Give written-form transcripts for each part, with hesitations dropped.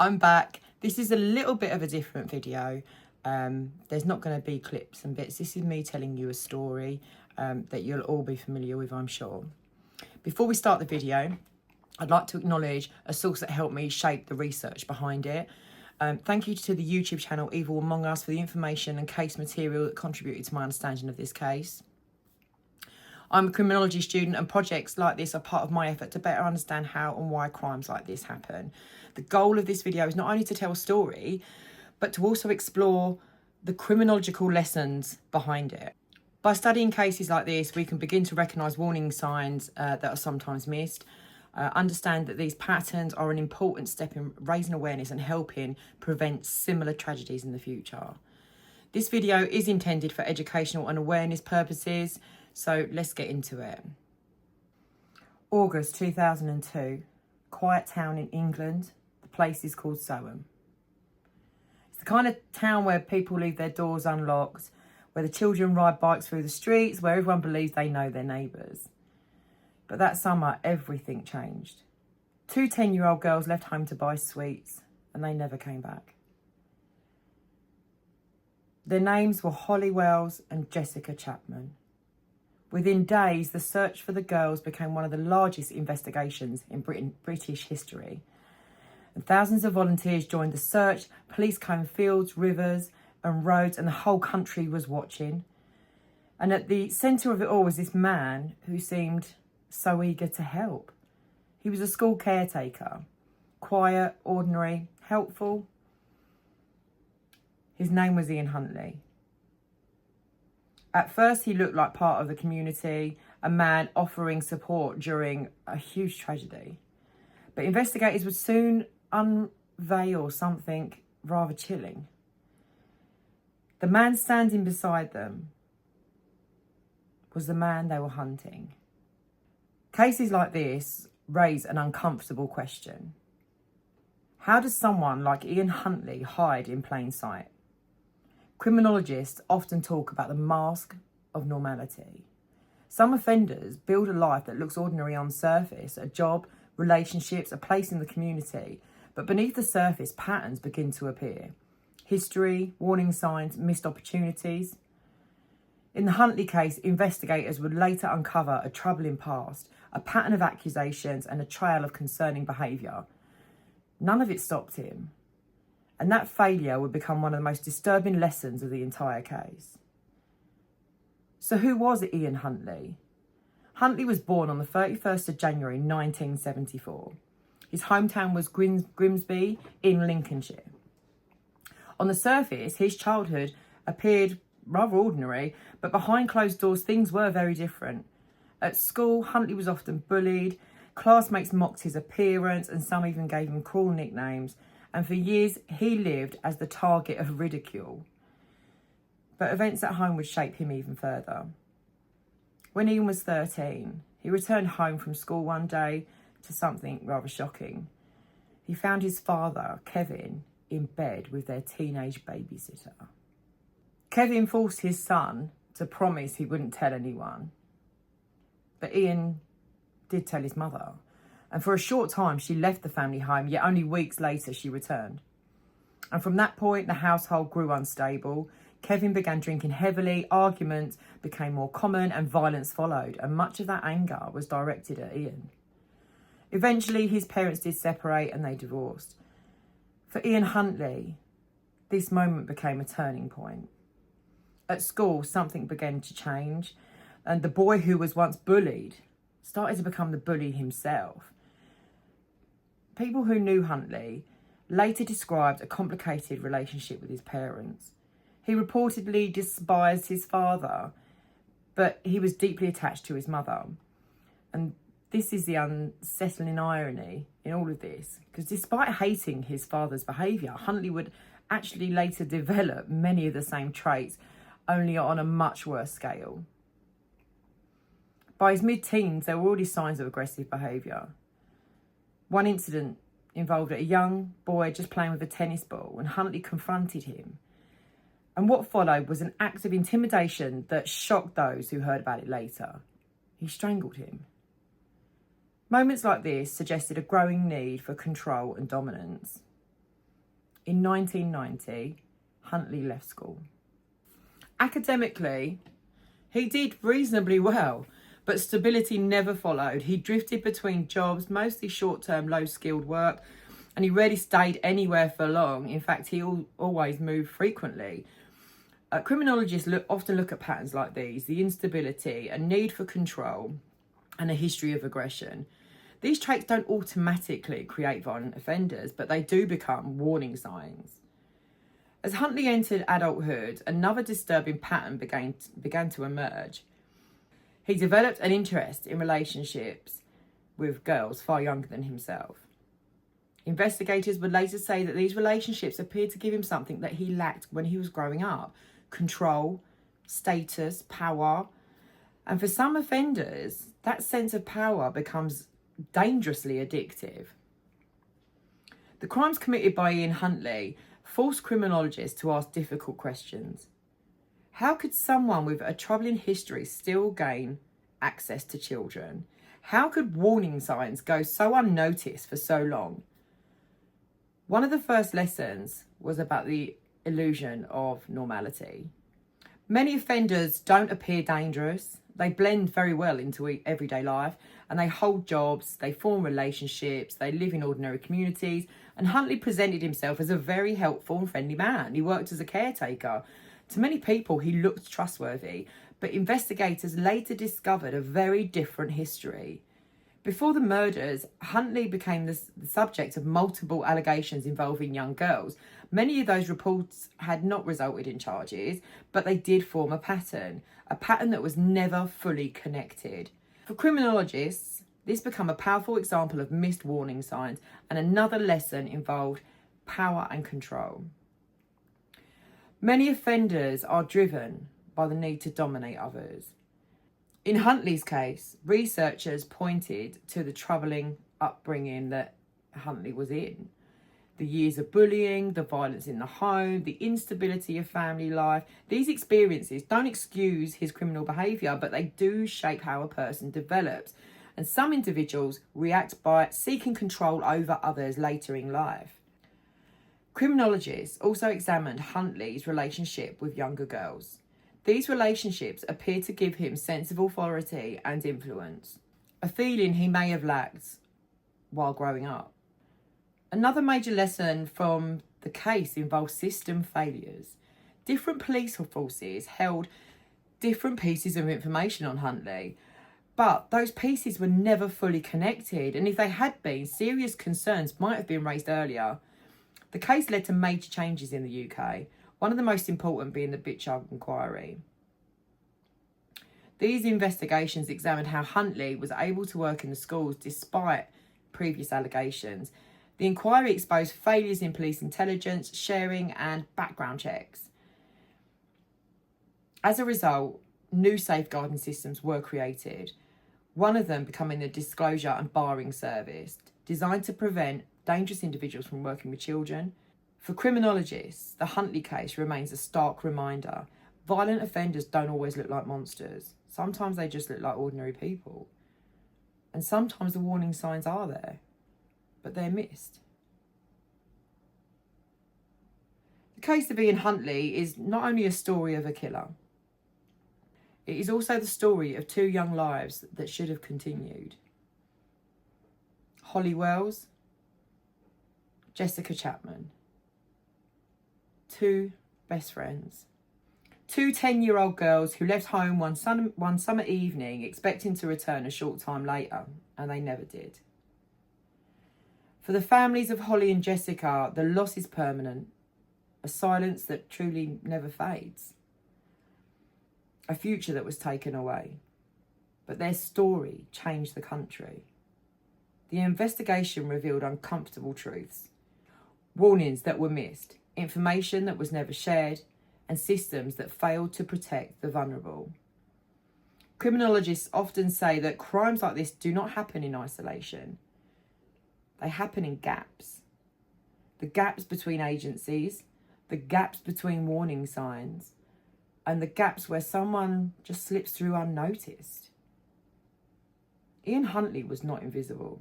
I'm back. This is a little bit of a different video. There's not going to be clips and bits. This is me telling you a story that you'll all be familiar with, I'm sure. Before we start the video, I'd like to acknowledge a source that helped me shape the research behind it. Thank you to the YouTube channel Evil Among Us for the information and case material that contributed to my understanding of this case. I'm a criminology student, and projects like this are part of my effort to better understand how and why crimes like this happen. The goal of this video is not only to tell a story, but to also explore the criminological lessons behind it. By studying cases like this, we can begin to recognise warning signs that are sometimes missed, understand that these patterns are an important step in raising awareness and helping prevent similar tragedies in the future. This video is intended for educational and awareness purposes, so let's get into it. August 2002, quiet town in England. The place is called Soham. It's the kind of town where people leave their doors unlocked, where the children ride bikes through the streets, where everyone believes they know their neighbours. But that summer, everything changed. Two 10-year-old girls left home to buy sweets, and they never came back. Their names were Holly Wells and Jessica Chapman. Within days, the search for the girls became one of the largest investigations in British history. And thousands of volunteers joined the search. Police combed fields, rivers and roads, and the whole country was watching. And at the centre of it all was this man who seemed so eager to help. He was a school caretaker, quiet, ordinary, helpful. His name was Ian Huntley. At first, he looked like part of the community, a man offering support during a huge tragedy. But investigators would soon unveil something rather chilling. The man standing beside them was the man they were hunting. Cases like this raise an uncomfortable question. How does someone like Ian Huntley hide in plain sight? Criminologists often talk about the mask of normality. Some offenders build a life that looks ordinary on surface, a job, relationships, a place in the community. But beneath the surface, patterns begin to appear. History, warning signs, missed opportunities. In the Huntley case, investigators would later uncover a troubling past, a pattern of accusations and a trail of concerning behaviour. None of it stopped him. And that failure would become one of the most disturbing lessons of the entire case. So who was Ian Huntley? Huntley was born on the 31st of January 1974. His hometown was Grimsby in Lincolnshire. On the surface, his childhood appeared rather ordinary, but behind closed doors things were very different. At school, Huntley was often bullied, classmates mocked his appearance and some even gave him cruel nicknames. And for years, he lived as the target of ridicule. But events at home would shape him even further. When Ian was 13, he returned home from school one day to something rather shocking. He found his father, Kevin, in bed with their teenage babysitter. Kevin forced his son to promise he wouldn't tell anyone. But Ian did tell his mother. And for a short time, she left the family home, yet only weeks later she returned. And from that point, the household grew unstable. Kevin began drinking heavily, arguments became more common and violence followed. And much of that anger was directed at Ian. Eventually, his parents did separate and they divorced. For Ian Huntley, this moment became a turning point. At school, something began to change. And the boy who was once bullied started to become the bully himself. People who knew Huntley later described a complicated relationship with his parents. He reportedly despised his father, but he was deeply attached to his mother. And this is the unsettling irony in all of this, because despite hating his father's behaviour, Huntley would actually later develop many of the same traits, only on a much worse scale. By his mid-teens, there were already signs of aggressive behaviour. One incident involved a young boy just playing with a tennis ball, and Huntley confronted him. And what followed was an act of intimidation that shocked those who heard about it later. He strangled him. Moments like this suggested a growing need for control and dominance. In 1990, Huntley left school. Academically, he did reasonably well, but stability never followed. He drifted between jobs, mostly short-term, low-skilled work, and he rarely stayed anywhere for long. In fact, he always moved frequently. Criminologists often look at patterns like these: the instability, a need for control, and a history of aggression. These traits don't automatically create violent offenders, but they do become warning signs. As Huntley entered adulthood, another disturbing pattern began to emerge. He developed an interest in relationships with girls far younger than himself. Investigators would later say that these relationships appeared to give him something that he lacked when he was growing up: control, status, power. And for some offenders, that sense of power becomes dangerously addictive. The crimes committed by Ian Huntley forced criminologists to ask difficult questions. How could someone with a troubling history still gain access to children? How could warning signs go so unnoticed for so long? One of the first lessons was about the illusion of normality. Many offenders don't appear dangerous. They blend very well into everyday life, and they hold jobs, they form relationships, they live in ordinary communities. And Huntley presented himself as a very helpful and friendly man. He worked as a caretaker. To many people, he looked trustworthy, but investigators later discovered a very different history. Before the murders, Huntley became the subject of multiple allegations involving young girls. Many of those reports had not resulted in charges, but they did form a pattern that was never fully connected. For criminologists, this became a powerful example of missed warning signs, and another lesson involved power and control. Many offenders are driven by the need to dominate others. In Huntley's case, researchers pointed to the troubling upbringing that Huntley was in. The years of bullying, the violence in the home, the instability of family life. These experiences don't excuse his criminal behaviour, but they do shape how a person develops. And some individuals react by seeking control over others later in life. Criminologists also examined Huntley's relationship with younger girls. These relationships appear to give him sense of authority and influence, a feeling he may have lacked while growing up. Another major lesson from the case involves system failures. Different police forces held different pieces of information on Huntley, but those pieces were never fully connected, and if they had been, serious concerns might have been raised earlier. The case led to major changes in the UK, one of the most important being the Bitchard inquiry. These investigations examined how Huntley was able to work in the schools despite previous allegations. The inquiry exposed failures in police intelligence, sharing, and background checks. As a result, new safeguarding systems were created, one of them becoming the Disclosure and Barring Service, designed to prevent dangerous individuals from working with children. For criminologists, the Huntley case remains a stark reminder. Violent offenders don't always look like monsters. Sometimes they just look like ordinary people. And sometimes the warning signs are there, but they're missed. The case of Ian Huntley is not only a story of a killer, it is also the story of two young lives that should have continued. Holly Wells, Jessica Chapman. Two best friends. Two 10-year-old girls who left home one summer evening expecting to return a short time later, and they never did. For the families of Holly and Jessica, the loss is permanent, a silence that truly never fades. A future that was taken away. But their story changed the country. The investigation revealed uncomfortable truths, warnings that were missed, information that was never shared, and systems that failed to protect the vulnerable. Criminologists often say that crimes like this do not happen in isolation. They happen in gaps. The gaps between agencies, the gaps between warning signs, and the gaps where someone just slips through unnoticed. Ian Huntley was not invisible.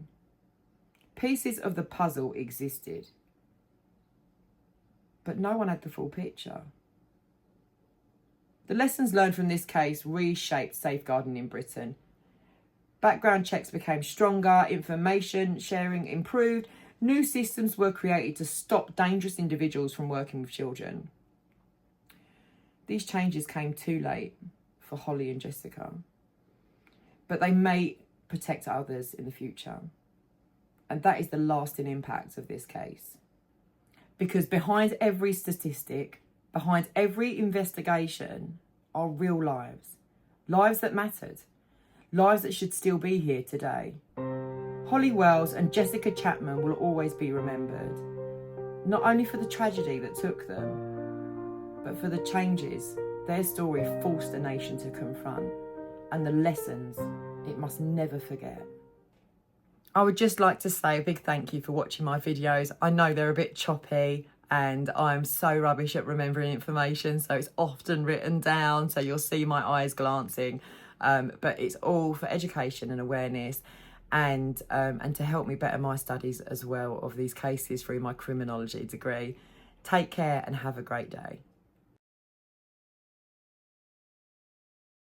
Pieces of the puzzle existed. but no one had the full picture. The lessons learned from this case reshaped safeguarding in Britain. Background checks became stronger, information sharing improved, new systems were created to stop dangerous individuals from working with children. These changes came too late for Holly and Jessica, but they may protect others in the future. And that is the lasting impact of this case. Because behind every statistic, behind every investigation, are real lives. Lives that mattered. Lives that should still be here today. Holly Wells and Jessica Chapman will always be remembered. Not only for the tragedy that took them, but for the changes their story forced a nation to confront and the lessons it must never forget. I would just like to say a big thank you for watching my videos. I know they're a bit choppy and I'm so rubbish at remembering information, so it's often written down, so you'll see my eyes glancing, but it's all for education and awareness and to help me better my studies as well of these cases through my criminology degree. Take care and have a great day.